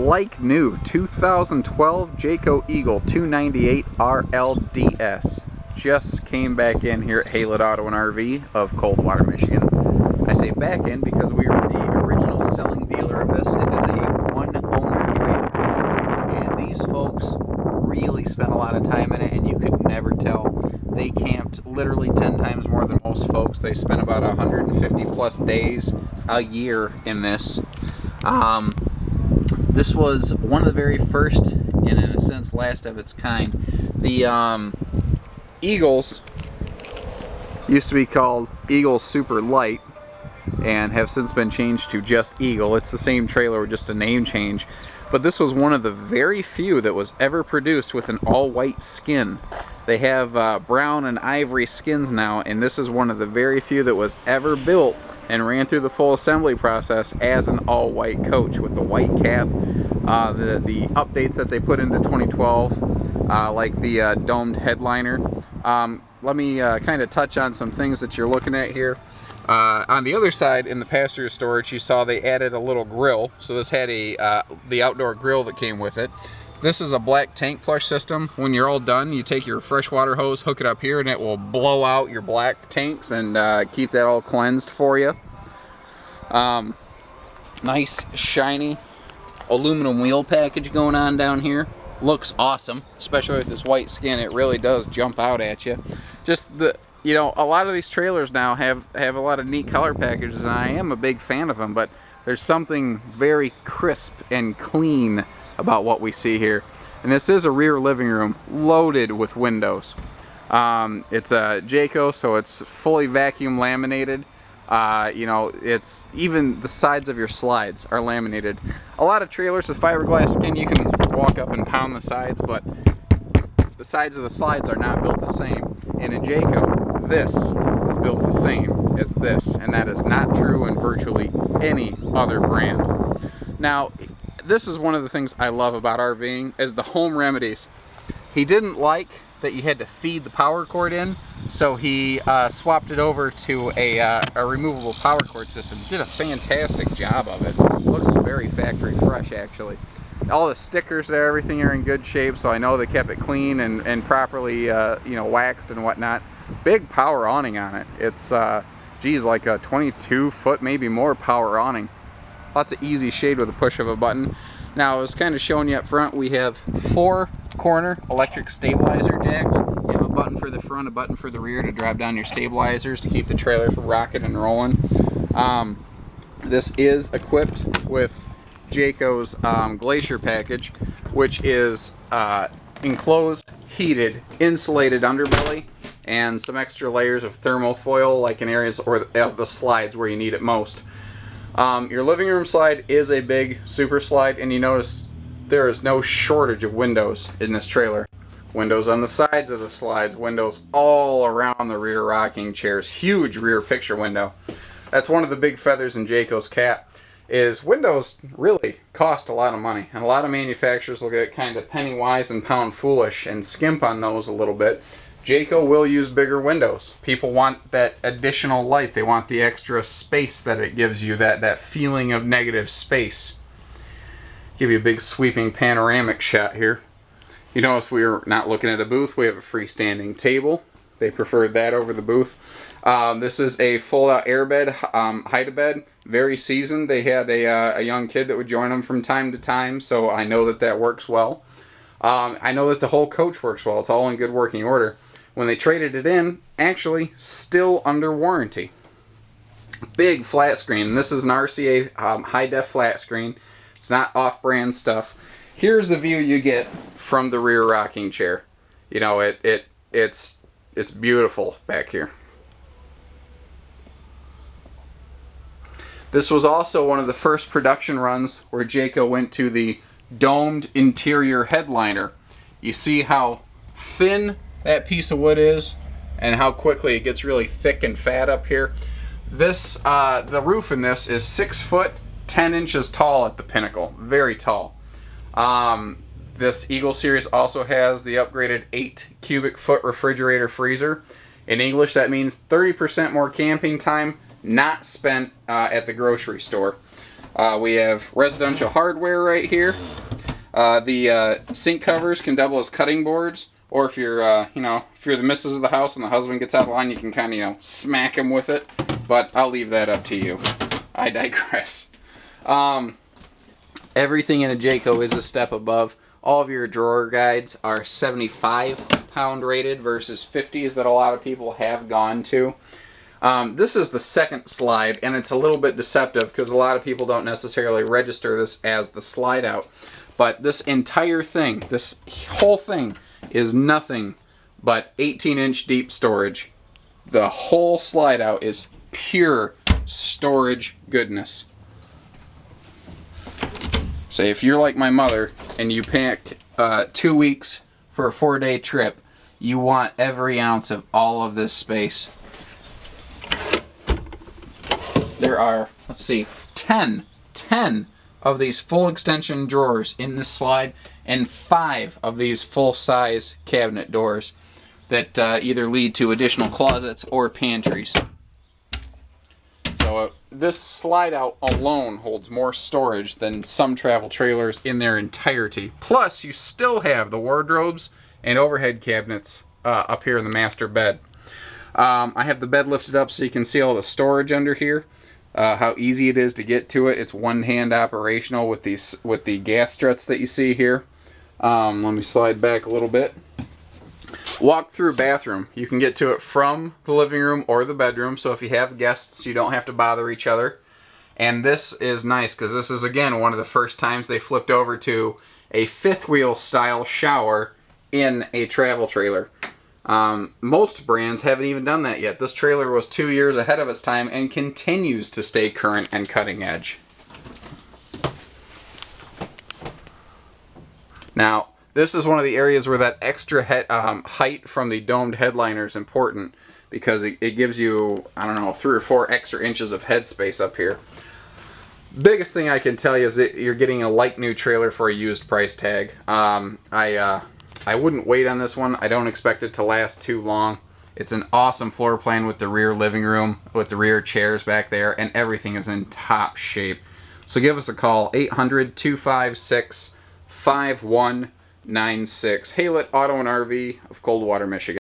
like new 2012 Jayco Eagle 298 RLDS. Just came back in here at Haylett Auto and RV of Coldwater, Michigan. I say back in because we were the original selling dealer of this. It is a one-owner trailer. And these folks really spent a lot of time in it, and you could never tell. They camped literally 10 times more than most folks. They spent about 150 plus days a year in this. This was one of the very first, and in a sense last of its kind. The Eagles used to be called Eagle Super Lite and have since been changed to just Eagle. It's the same trailer with just a name change. But this was one of the very few that was ever produced with an all-white skin. They have brown and ivory skins now, and this is one of the very few that was ever built and ran through the full assembly process as an all-white coach with the white cap. The updates that they put into 2012, like the domed headliner. Let me kind of touch on some things that you're looking at here. On the other side, in the passenger storage, you saw they added a little grill. So this had the outdoor grill that came with it. This is a black tank flush system. When you're all done, you take your freshwater hose, hook it up here, and it will blow out your black tanks and keep that all cleansed for you. Nice, shiny aluminum wheel package going on down here. Looks awesome, especially with this white skin. It really does jump out at you. Just the, you know, a lot of these trailers now have a lot of neat color packages, and I am a big fan of them, but there's something very crisp and clean about what we see here. And this is a rear living room loaded with windows. It's a Jayco, so it's fully vacuum laminated. You know, it's even the sides of your slides are laminated. A lot of trailers with fiberglass skin, you can walk up and pound the sides, but the sides of the slides are not built the same. And in Jayco, this is built the same as this, and that is not true in virtually any other brand. Now, this is one of the things I love about RVing, is the home remedies. He didn't like that you had to feed the power cord in, so he swapped it over to a removable power cord system. Did a fantastic job of it. Looks very factory fresh, actually. All the stickers there, everything are in good shape, so I know they kept it clean and properly you know, waxed and whatnot. Big power awning on it. It's geez, like a 22-foot, maybe more power awning. Lots of easy shade with a push of a button. Now, I was kind of showing you up front, we have 4 corner electric stabilizer jacks. You have a button for the front, a button for the rear to drop down your stabilizers to keep the trailer from rocking and rolling. This is equipped with Jayco's Glacier package, which is enclosed, heated, insulated underbelly, and some extra layers of thermofoil, like in areas of the slides where you need it most. Your living room slide is a big super slide, and you notice there is no shortage of windows in this trailer. Windows on the sides of the slides, windows all around the rear rocking chairs, huge rear picture window. That's one of the big feathers in Jayco's cap, is windows really cost a lot of money, and a lot of manufacturers will get kind of penny wise and pound foolish and skimp on those a little bit. Jayco will use bigger windows. People want that additional light. They want the extra space that it gives you, that feeling of negative space. Give you a big sweeping panoramic shot here. You notice we're not looking at a booth. We have a freestanding table. They preferred that over the booth. This is a fold-out airbed, hide-a-bed, very seasoned. They had a young kid that would join them from time to time, so I know that that works well. I know that the whole coach works well. It's all in good working order. When they traded it in, actually still under warranty. Big flat screen. This is an RCA high-def flat screen. It's not off-brand stuff. Here's the view you get from the rear rocking chair. You know, it's beautiful back here. This was also one of the first production runs where Jayco went to the domed interior headliner. You see how thin that piece of wood is and how quickly it gets really thick and fat up here. This the roof in this is 6 foot 10 inches tall at the pinnacle, very tall. This Eagle series also has the upgraded 8 cubic foot refrigerator freezer. In English, that means 30% more camping time not spent at the grocery store. We have residential hardware right here. The sink covers can double as cutting boards, or if you're, if you're the missus of the house and the husband gets out of line, you can kind of, smack him with it. But I'll leave that up to you. I digress. Everything in a Jayco is a step above. All of your drawer guides are 75-pound rated versus 50s that a lot of people have gone to. This is the second slide, and it's a little bit deceptive because a lot of people don't necessarily register this as the slide out. But this entire thing, this whole thing, is nothing but 18-inch deep storage. The whole slide out is pure storage goodness. So if you're like my mother and you pack 2 weeks for a 4-day trip, you want every ounce of all of this space. There are, let's see, 10 of these full extension drawers in this slide, and 5 of these full-size cabinet doors that either lead to additional closets or pantries. So this slide out alone holds more storage than some travel trailers in their entirety. Plus, you still have the wardrobes and overhead cabinets up here in the master bed. I have the bed lifted up so you can see all the storage under here. How easy it is to get to it. It's one-hand operational with the gas struts that you see here. Let me slide back a little bit. Walk-through bathroom. You can get to it from the living room or the bedroom, so if you have guests, you don't have to bother each other. And this is nice because this is, again, one of the first times they flipped over to a fifth-wheel style shower in a travel trailer. Most brands haven't even done that yet. This trailer was 2 years ahead of its time and continues to stay current and cutting edge. Now, this is one of the areas where that extra height from the domed headliner is important because it gives you, I don't know, 3 or 4 extra inches of headspace up here. Biggest thing I can tell you is that you're getting a like new trailer for a used price tag. I wouldn't wait on this one. I don't expect it to last too long. It's an awesome floor plan with the rear living room, with the rear chairs back there, and everything is in top shape. So give us a call, 800-256-5196. Haylett Auto and RV of Coldwater, Michigan.